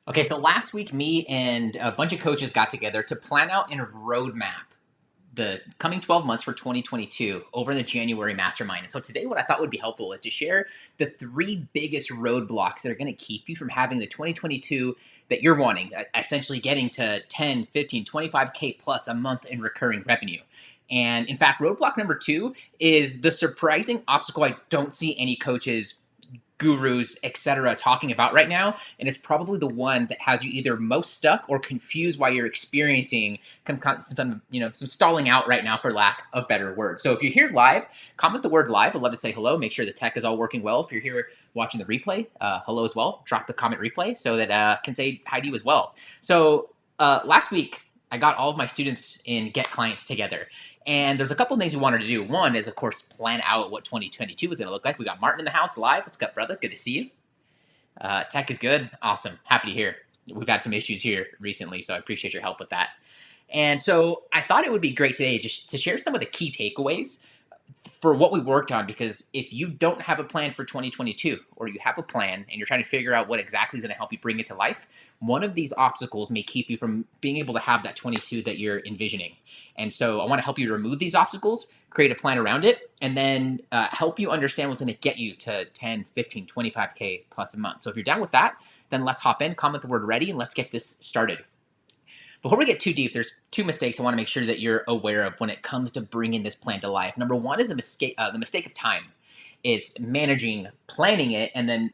Okay, so last week, me and a bunch of coaches got together to plan out and roadmap the coming 12 months for 2022 over the January Mastermind. And so today, what I thought would be helpful is to share the three biggest roadblocks that are going to keep you from having the 2022 that you're wanting, essentially getting to 10, 15, 25K plus a month in recurring revenue. And in fact, roadblock number two is the surprising obstacle I don't see any coaches, gurus, etc. talking about right now, and it's probably the one that has you either most stuck or confused why you're experiencing some stalling out right now, for lack of better words. So if you're here live, comment the word live. I'd love to say hello. Make sure the tech is all working well. If you're here watching the replay, hello as well. Drop the comment replay so that I can say hi to you as well. So last week, I got all of my students in Get Clients together. And there's a couple things we wanted to do. One is, of course, plan out what 2022 is going to look like. We got Martin in the house live. What's up, brother? Good to see you. Tech is good. Awesome. Happy to hear. We've had some issues here recently, so I appreciate your help with that. And so I thought it would be great today just to share some of the key takeaways for what we worked on, because if you don't have a plan for 2022, or you have a plan and you're trying to figure out what exactly is going to help you bring it to life, one of these obstacles may keep you from being able to have that 22 that you're envisioning. And so I want to help you remove these obstacles, create a plan around it, and then help you understand what's going to get you to 10, 15, 25K plus a month. So if you're down with that, then let's hop in, comment the word ready, and let's get this started. Before we get too deep, there's two mistakes I want to make sure that you're aware of when it comes to bringing this plan to life. Number one is the mistake of time. It's managing, planning it, and then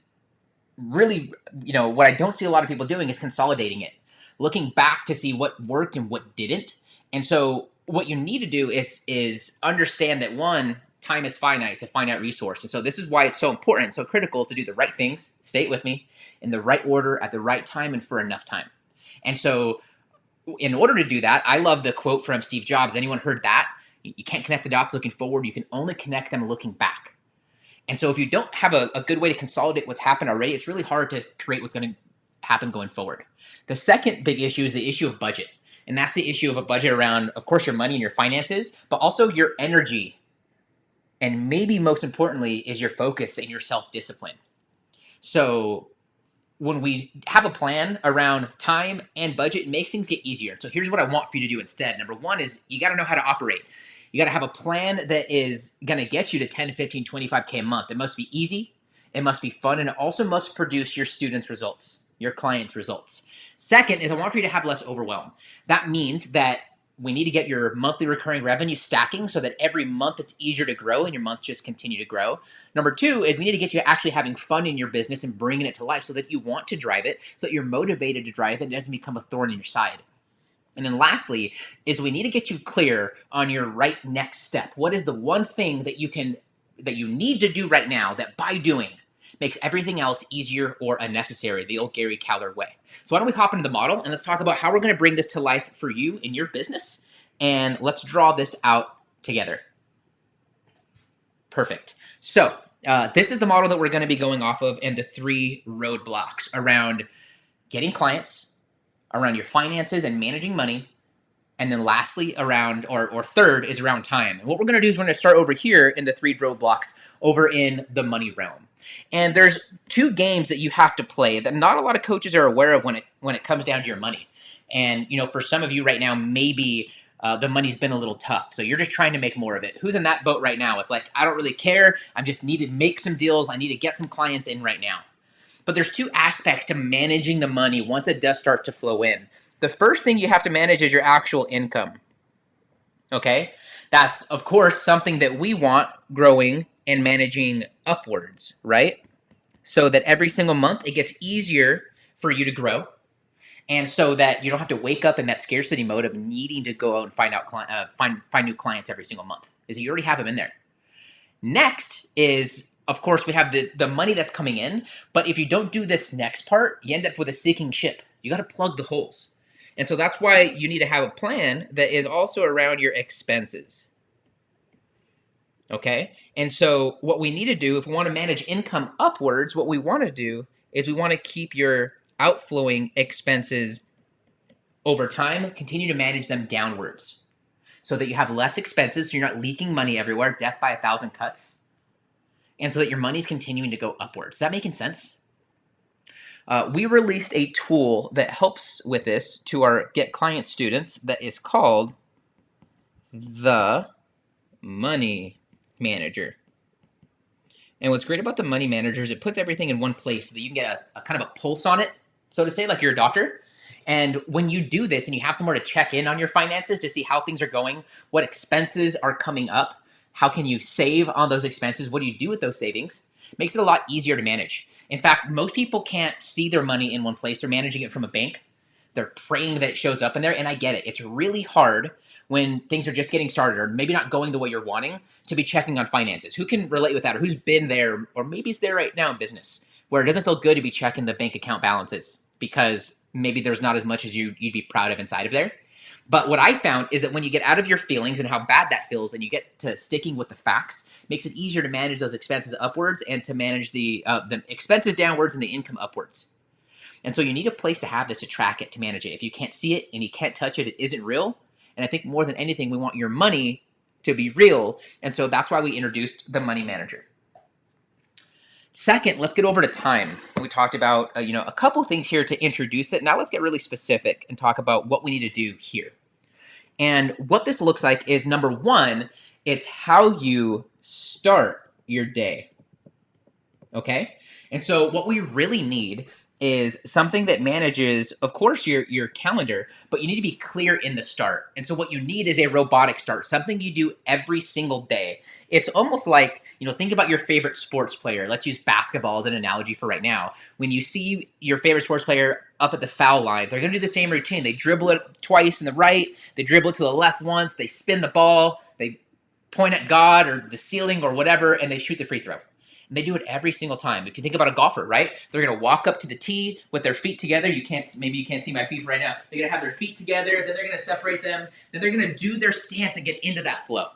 really, what I don't see a lot of people doing is consolidating it, looking back to see what worked and what didn't. And so what you need to do is understand that, one, time is finite. It's a finite resource. And so this is why it's so important, so critical to do the right things, stay with me, in the right order, at the right time, and for enough time. And so in order to do that, I love the quote from Steve Jobs. Anyone heard that? You can't connect the dots looking forward. You can only connect them looking back. And so if you don't have a good way to consolidate what's happened already, it's really hard to create what's going to happen going forward. The second big issue is the issue of budget. And that's the issue of a budget around, of course, your money and your finances, but also your energy. And maybe most importantly is your focus and your self-discipline. So when we have a plan around time and budget, it makes things get easier. So here's what I want for you to do instead. Number one is you got to know how to operate. You got to have a plan that is going to get you to 10, 15, 25K a month. It must be easy. It must be fun. And it also must produce your students' results, your clients' results. Second is I want for you to have less overwhelm. That means that we need to get your monthly recurring revenue stacking so that every month it's easier to grow and your months just continue to grow. Number two is we need to get you actually having fun in your business and bringing it to life so that you want to drive it, so that you're motivated to drive it and it doesn't become a thorn in your side. And then lastly is we need to get you clear on your right next step. What is the one thing that you need to do right now that by doing makes everything else easier or unnecessary, the old Gary Keller way. So why don't we hop into the model and let's talk about how we're going to bring this to life for you in your business, and let's draw this out together. Perfect. So this is the model that we're going to be going off of, and the three roadblocks around getting clients, around your finances and managing money, and then lastly around, or third is around time. And what we're going to do is we're going to start over here in the three roadblocks over in the money realm. And there's two games that you have to play that not a lot of coaches are aware of when it comes down to your money. And for some of you right now, maybe the money's been a little tough, so you're just trying to make more of it. Who's in that boat right now? It's like, I don't really care. I just need to make some deals. I need to get some clients in right now. But there's two aspects to managing the money once it does start to flow in. The first thing you have to manage is your actual income. Okay? That's, of course, something that we want growing and managing upwards, right? So that every single month it gets easier for you to grow, and so that you don't have to wake up in that scarcity mode of needing to go out and find new clients every single month. Is that you already have them in there. Next is, of course, we have the money that's coming in, but if you don't do this next part, you end up with a sinking ship. You got to plug the holes. And so that's why you need to have a plan that is also around your expenses. Okay? And so what we need to do, if we want to manage income upwards, what we want to do is we want to keep your outflowing expenses over time, continue to manage them downwards so that you have less expenses, so you're not leaking money everywhere, death by 1,000 cuts, and so that your money's continuing to go upwards. Is that making sense? We released a tool that helps with this to our Get Client students that is called the Money Manager. And what's great about the Money Manager is it puts everything in one place so that you can get a kind of a pulse on it, so to say, like you're a doctor. And when you do this and you have somewhere to check in on your finances to see how things are going, what expenses are coming up, how can you save on those expenses, what do you do with those savings, it makes it a lot easier to manage. In fact, most people can't see their money in one place. They're managing it from a bank. They're praying that it shows up in there, and I get it. It's really hard when things are just getting started or maybe not going the way you're wanting to be checking on finances. Who can relate with that, or who's been there, or maybe is there right now in business where it doesn't feel good to be checking the bank account balances because maybe there's not as much as you'd be proud of inside of there. But what I found is that when you get out of your feelings and how bad that feels and you get to sticking with the facts, it makes it easier to manage those expenses upwards and to manage the expenses downwards and the income upwards. And so you need a place to have this, to track it, to manage it. If you can't see it and you can't touch it, it isn't real. And I think more than anything, we want your money to be real. And so that's why we introduced the Money Manager. Second, let's get over to time. We talked about a couple things here to introduce it. Now let's get really specific and talk about what we need to do here. And what this looks like is, number one, it's how you start your day. Okay? And so what we really need is something that manages, of course, your calendar, but you need to be clear in the start. And so what you need is a robotic start, something you do every single day. It's almost like, think about your favorite sports player. Let's use basketball as an analogy for right now. When you see your favorite sports player up at the foul line, they're going to do the same routine. They dribble it twice in the right, they dribble it to the left once, they spin the ball, they point at God or the ceiling or whatever, and they shoot the free throw. And they do it every single time. If you think about a golfer, right? They're going to walk up to the tee with their feet together. Maybe you can't see my feet right now. They're going to have their feet together. Then they're going to separate them. Then they're going to do their stance and get into that flow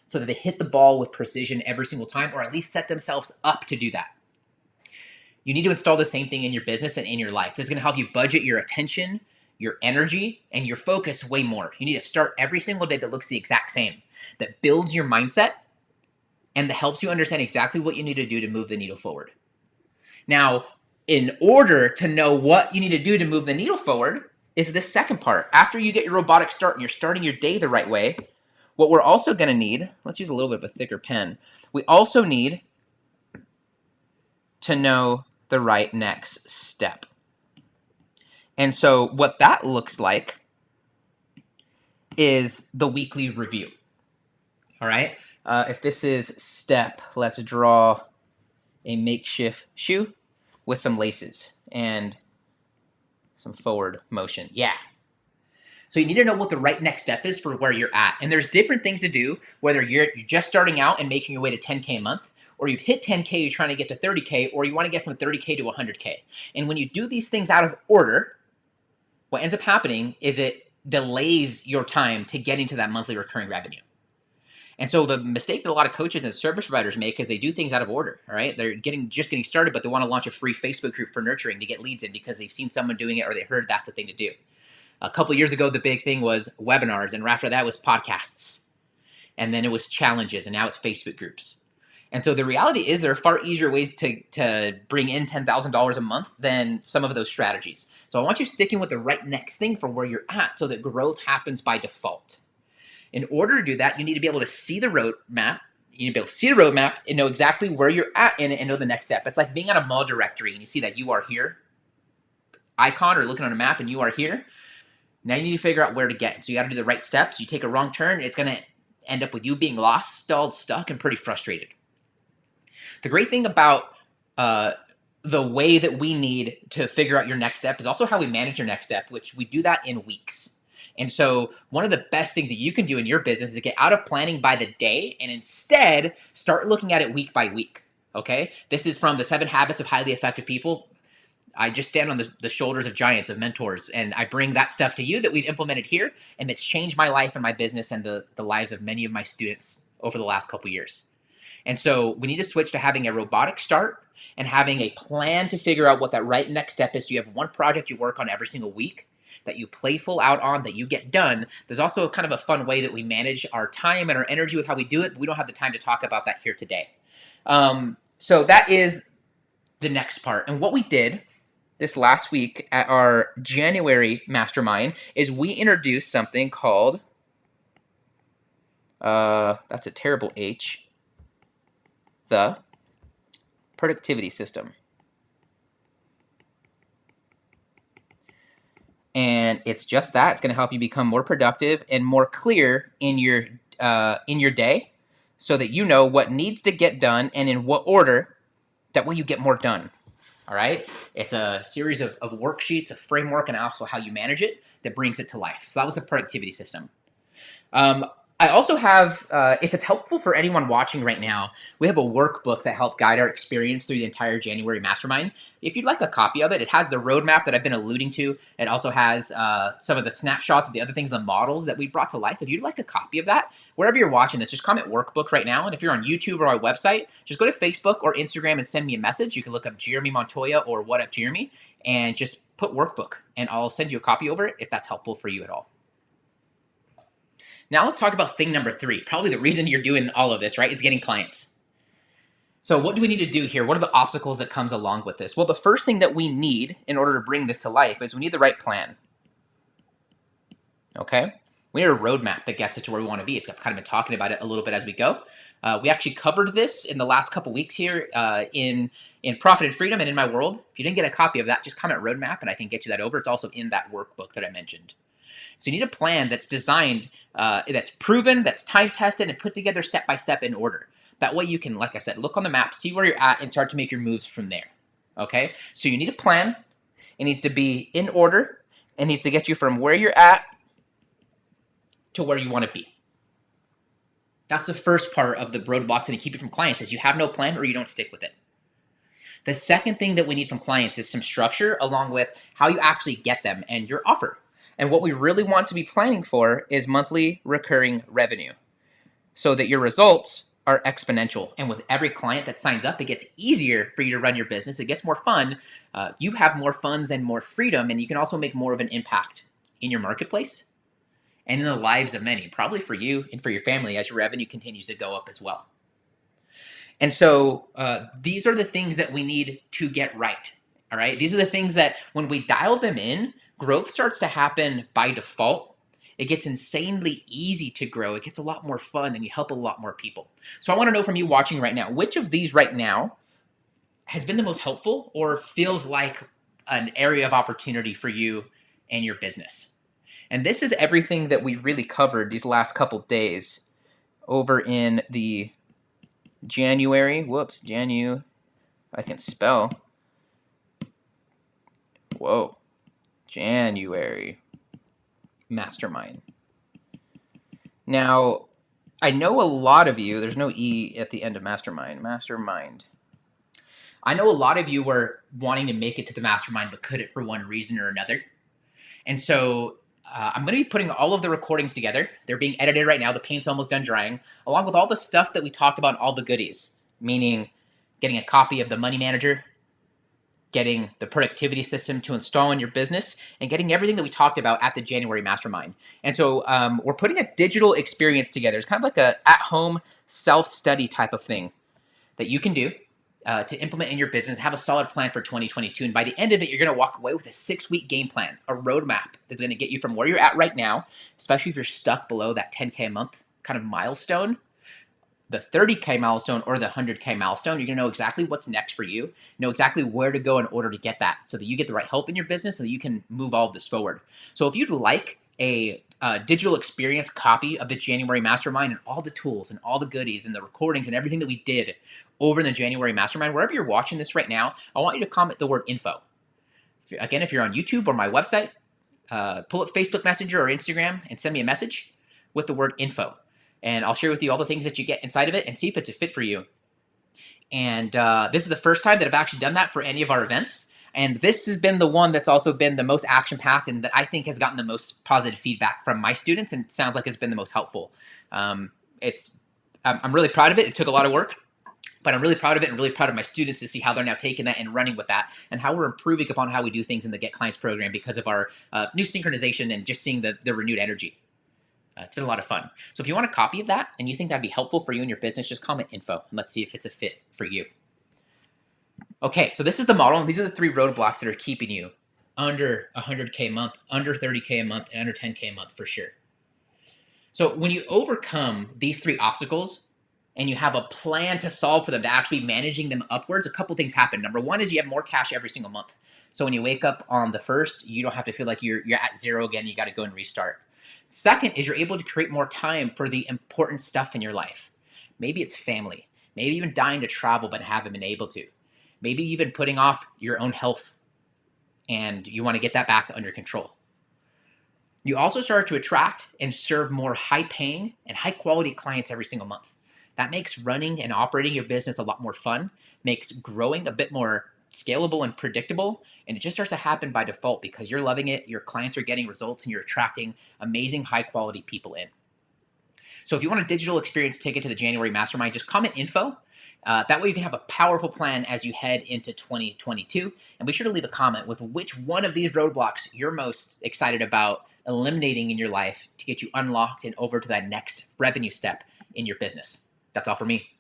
so that they hit the ball with precision every single time, or at least set themselves up to do that. You need to install the same thing in your business and in your life. This is going to help you budget your attention, your energy, and your focus way more. You need to start every single day that looks the exact same, that builds your mindset, and that helps you understand exactly what you need to do to move the needle forward. Now, in order to know what you need to do to move the needle forward is this second part. After you get your robotic start and you're starting your day the right way, what we're also going to need, let's use a little bit of a thicker pen. We also need to know the right next step. And so what that looks like is the weekly review. All right? If this is step, let's draw a makeshift shoe with some laces and some forward motion. Yeah. So you need to know what the right next step is for where you're at. And there's different things to do, whether you're just starting out and making your way to 10K a month, or you've hit 10K, you're trying to get to 30K, or you want to get from 30K to 100K. And when you do these things out of order, what ends up happening is it delays your time to getting to that monthly recurring revenue. And so the mistake that a lot of coaches and service providers make is they do things out of order, all right? They're just getting started, but they want to launch a free Facebook group for nurturing to get leads in because they've seen someone doing it or they heard that's the thing to do. A couple of years ago, the big thing was webinars, and after that was podcasts. And then it was challenges, and now it's Facebook groups. And so the reality is there are far easier ways to bring in $10,000 a month than some of those strategies. So I want you sticking with the right next thing for where you're at so that growth happens by default. In order to do that, you need to be able to see the roadmap. You need to be able to see the roadmap and know exactly where you're at in it and know the next step. It's like being on a mall directory and you see that you are here icon or looking on a map and you are here. Now you need to figure out where to get. So you got to do the right steps. You take a wrong turn, it's going to end up with you being lost, stalled, stuck, and pretty frustrated. The great thing about the way that we need to figure out your next step is also how we manage your next step, which we do that in weeks. And so one of the best things that you can do in your business is to get out of planning by the day and instead start looking at it week by week, okay? This is from the 7 Habits of Highly Effective People. I just stand on the shoulders of giants, of mentors, and I bring that stuff to you that we've implemented here, and it's changed my life and my business and the lives of many of my students over the last couple years. And so we need to switch to having a robotic start and having a plan to figure out what that right next step is. So you have one project you work on every single week that you playful out on, that you get done. There's also kind of a fun way that we manage our time and our energy with how we do it. But we don't have the time to talk about that here today. So that is the next part. And what we did this last week at our January Mastermind is we introduced something called, that's a terrible H, the productivity system. And it's just that. It's going to help you become more productive and more clear in your day, so that you know what needs to get done and in what order. That way you get more done. All right. It's a series of worksheets, a framework, and also how you manage it that brings it to life. So that was the productivity system. I also have, if it's helpful for anyone watching right now, we have a workbook that helped guide our experience through the entire January Mastermind. If you'd like a copy of it, it has the roadmap that I've been alluding to. It also has some of the snapshots of the other things, the models that we brought to life. If you'd like a copy of that, wherever you're watching this, just comment workbook right now. And if you're on YouTube or our website, just go to Facebook or Instagram and send me a message. You can look up Jeremy Montoya or What Up Jeremy and just put workbook, and I'll send you a copy over it if that's helpful for you at all. Now let's talk about thing number 3. Probably the reason you're doing all of this, right, is getting clients. So what do we need to do here? What are the obstacles that comes along with this? Well, the first thing that we need in order to bring this to life is we need the right plan. Okay? We need a roadmap that gets us to where we want to be. It's kind of been talking about it a little bit as we go. We actually covered this in the last couple weeks here in Profit and Freedom and in my world. If you didn't get a copy of that, just comment roadmap and I can get you that over. It's also in that workbook that I mentioned. So you need a plan that's designed, that's proven, that's time-tested, and put together step-by-step in order. That way you can, like I said, look on the map, see where you're at, and start to make your moves from there. Okay? So you need a plan. It needs to be in order. It needs to get you from where you're at to where you want to be. That's the first part of the roadblocks that keep you from clients, is you have no plan or you don't stick with it. The second thing that we need from clients is some structure along with how you actually get them and your offer. And what we really want to be planning for is monthly recurring revenue, so that your results are exponential. And with every client that signs up, it gets easier for you to run your business. It gets more fun. You have more funds and more freedom, and you can also make more of an impact in your marketplace and in the lives of many, probably for you and for your family as your revenue continues to go up as well. And so these are the things that we need to get right. All right. These are the things that when we dial them in, growth starts to happen by default. It gets insanely easy to grow. It gets a lot more fun and you help a lot more people. So I want to know from you watching right now, which of these right now has been the most helpful or feels like an area of opportunity for you and your business? And this is everything that we really covered these last couple days over in the January. I can spell. Whoa. January Mastermind. Now, I know a lot of you, there's no E at the end of Mastermind. I know a lot of you were wanting to make it to the Mastermind but couldn't for one reason or another. And so I'm going to be putting all of the recordings together. They're being edited right now. The paint's almost done drying, along with all the stuff that we talked about, all the goodies, meaning getting a copy of the Money Manager, getting the productivity system to install in your business, and getting everything that we talked about at the January Mastermind. And so we're putting a digital experience together. It's kind of like a at-home self-study type of thing that you can do to implement in your business, have a solid plan for 2022. And by the end of it, you're going to walk away with a 6-week game plan, a roadmap that's going to get you from where you're at right now, especially if you're stuck below that 10K a month kind of milestone, the 30K milestone or the 100K milestone. You're going to know exactly what's next for you, know exactly where to go in order to get that, so that you get the right help in your business so that you can move all of this forward. So if you'd like a digital experience copy of the January Mastermind and all the tools and all the goodies and the recordings and everything that we did over in the January Mastermind, wherever you're watching this right now, I want you to comment the word info. If you're on YouTube or my website, pull up Facebook Messenger or Instagram and send me a message with the word info. And I'll share with you all the things that you get inside of it and see if it's a fit for you. And this is the first time that I've actually done that for any of our events. And this has been the one that's also been the most action-packed and that I think has gotten the most positive feedback from my students, and sounds like it's been the most helpful. I'm really proud of it. It took a lot of work, but I'm really proud of it and really proud of my students to see how they're now taking that and running with that, and how we're improving upon how we do things in the Get Clients program because of our new synchronization and just seeing the renewed energy. It's been a lot of fun. So if you want a copy of that and you think that'd be helpful for you and your business, just comment info and let's see if it's a fit for you. Okay, so this is the model, and these are the three roadblocks that are keeping you under 100K a month, under 30K a month, and under 10K a month for sure. So when you overcome these three obstacles and you have a plan to solve for them, to actually managing them upwards, a couple things happen. Number one is you have more cash every single month. So when you wake up on the first, you don't have to feel like you're at zero again. You got to go and restart. Second is you're able to create more time for the important stuff in your life. Maybe it's family. Maybe even dying to travel but haven't been able to. Maybe you've been putting off your own health and you want to get that back under control. You also start to attract and serve more high paying and high quality clients every single month. That makes running and operating your business a lot more fun, makes growing a bit more scalable and predictable, and it just starts to happen by default because you're loving it, your clients are getting results, and you're attracting amazing high quality people in. So if you want a digital experience ticket to the January Mastermind, just comment info. That way you can have a powerful plan as you head into 2022. And be sure to leave a comment with which one of these roadblocks you're most excited about eliminating in your life to get you unlocked and over to that next revenue step in your business. That's all for me.